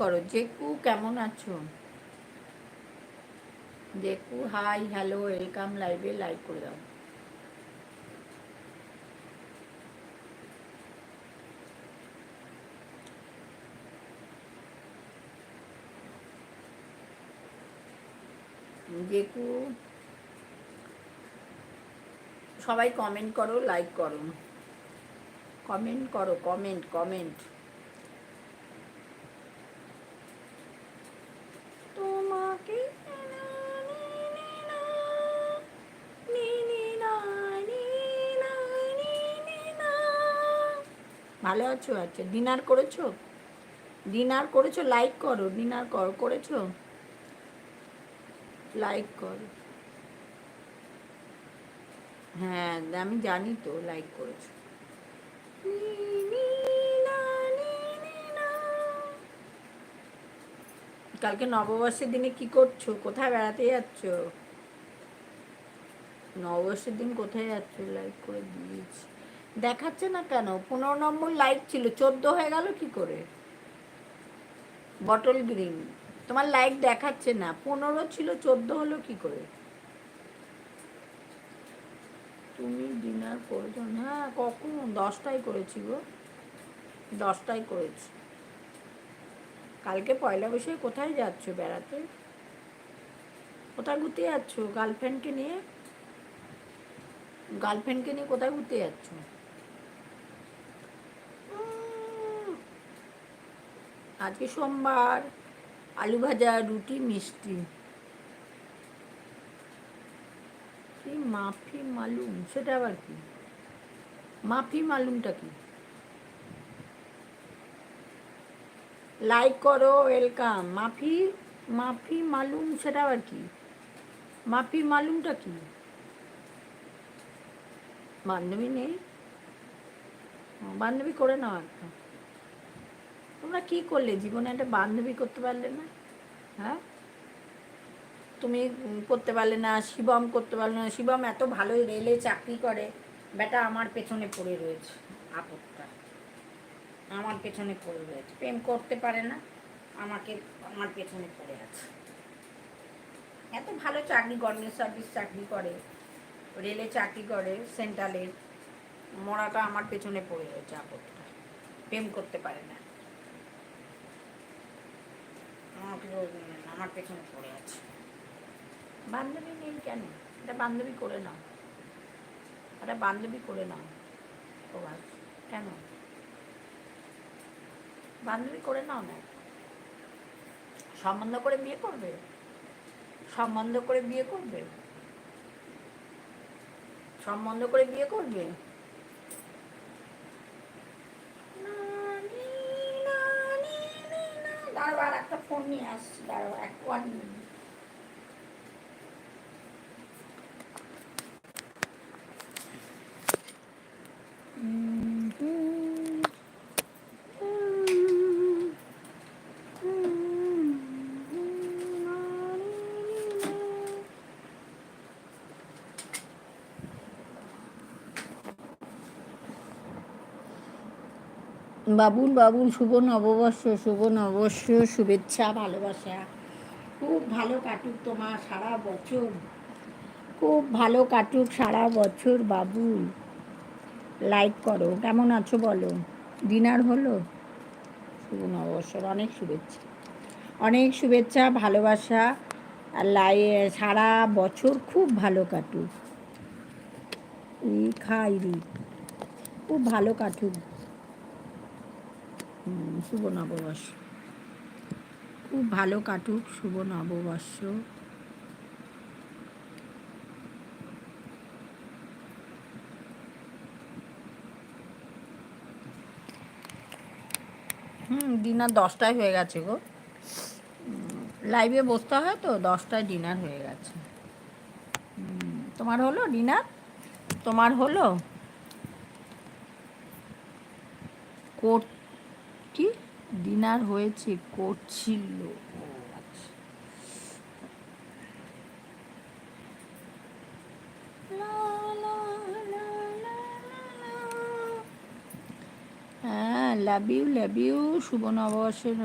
করো। জেকু কেমন আছো? জেকু হাই হ্যালো ওয়েলকাম, লাইভে লাইক করে দাও। জেকু সবাই কমেন্ট করো, লাইক করো, কমেন্ট করো, কমেন্ট কমেন্ট। তোমাকে ভালো আছো? আচ্ছা, ডিনার করেছো? ডিনার করেছো? লাইক করো। ডিনার করেছো? লাইক করো। হ্যাঁ, আমি জানি তো লাইক করেছো। কালকে নববর্ষের দিনে কি করছো? কোথায় বেড়াতে যাচ্ছ? নববর্ষের দিন কোথায় যাচ্ছ? লাইক করে দিয়েছি, দেখাচ্ছে না কেন? 15 নম্বর লাইক ছিল, 14 হয়ে গেল কি করে? বটল গ্রিন, তোমার লাইক দেখাচ্ছে না, 15 ছিল 14 হলো কি করে? তুমি ডিনার করেছো? হ্যাঁ, কখন? 10টায় করেছি গো, 10টায় করেছি। কালকে পয়লা বৈশাখে কোথায় যাচ্ছ বেড়াতে? কোথায় ঘুরতে যাচ্ছ গার্লফ্রেন্ডকে নিয়ে? গার্লফ্রেন্ডকে নিয়ে কোথায় ঘুরতে যাচ্ছ? আজকে সোমবার, আলু ভাজা, রুটি, মিষ্টি। কি মাফি মালুম? সেটা আবার কি? মাফি মালুমটা কি? লাইক করো, ওয়েলকাম। মাফি মাফি মালুম সেটা আবার কি? মাফি মালুমটা কি? বান্ধবী নেই? বান্ধবী করে নাও একটা। তোমরা কি করলে জীবনে? একটা বান্ধবী করতে পারলে না? হ্যাঁ, তুমি করতে পারলে না, শিবম করতে পারলে না। শিবম এত ভালো রেলে চাকরি করে, বেটা আমার পেছনে পড়ে রয়েছে। আপদটা আমার পেছনে পড়ে রয়েছে, প্রেম করতে পারে না, আমাকে আমার পেছনে পড়ে আছে। এত ভালো চাকরি, গভর্নমেন্ট সার্ভিস চাকরি করে, রেলে চাকরি করে, সেন্ট্রালের, মরাটা আমার পেছনে পড়ে রয়েছে। আপদটা প্রেম করতে পারে না, আমাকে আমার পেছনে পড়ে আছে। বান্ধবী নেই কেন? এটা বান্ধবী করে নাও, এটা বান্ধবী করে নাও। ও বাস, কেন? বান্ধবী করে নাও না। সম্বন্ধ করে বিয়ে করবে? সম্বন্ধ করে বিয়ে করবে? সম্বন্ধ করে বিয়ে করবে? দাঁড়াও, আর একটা ফোন নিয়ে আসছি, দাঁড়াও, 1 মিনিট। বাবুল বাবুল, শুভ নববর্ষ, শুভ নববর্ষ, শুভেচ্ছা, ভালোবাসা। খুব ভালো কাটুক তোমার সারা বছর, খুব ভালো কাটুক সারা বছর বাবুল। লাইক করো, কেমন আছো বলো। ডিনার হলো? শুভ নববর্ষের অনেক শুভেচ্ছা, অনেক শুভেচ্ছা, ভালোবাসা। আর সারা বছর খুব ভালো কাটুক। খাই রি, খুব ভালো কাটুক। শুভ নববর্ষ, খুব ভালো কাটুক শুভ নববর্ষ। ডিনার 10টায় হয়ে গেছে গো। লাইভে বসতে হয় তো, 10টায় ডিনার হয়ে গেছে। তোমার হলো ডিনার? তোমার হলো? কোট কি? ডিনার হয়েছে, করছিল। ও আচ্ছা। লা, লা, লা, লা, লা। হ্যাঁ, লাভ ইউ লাভ ইউ। শুভ নববর্ষের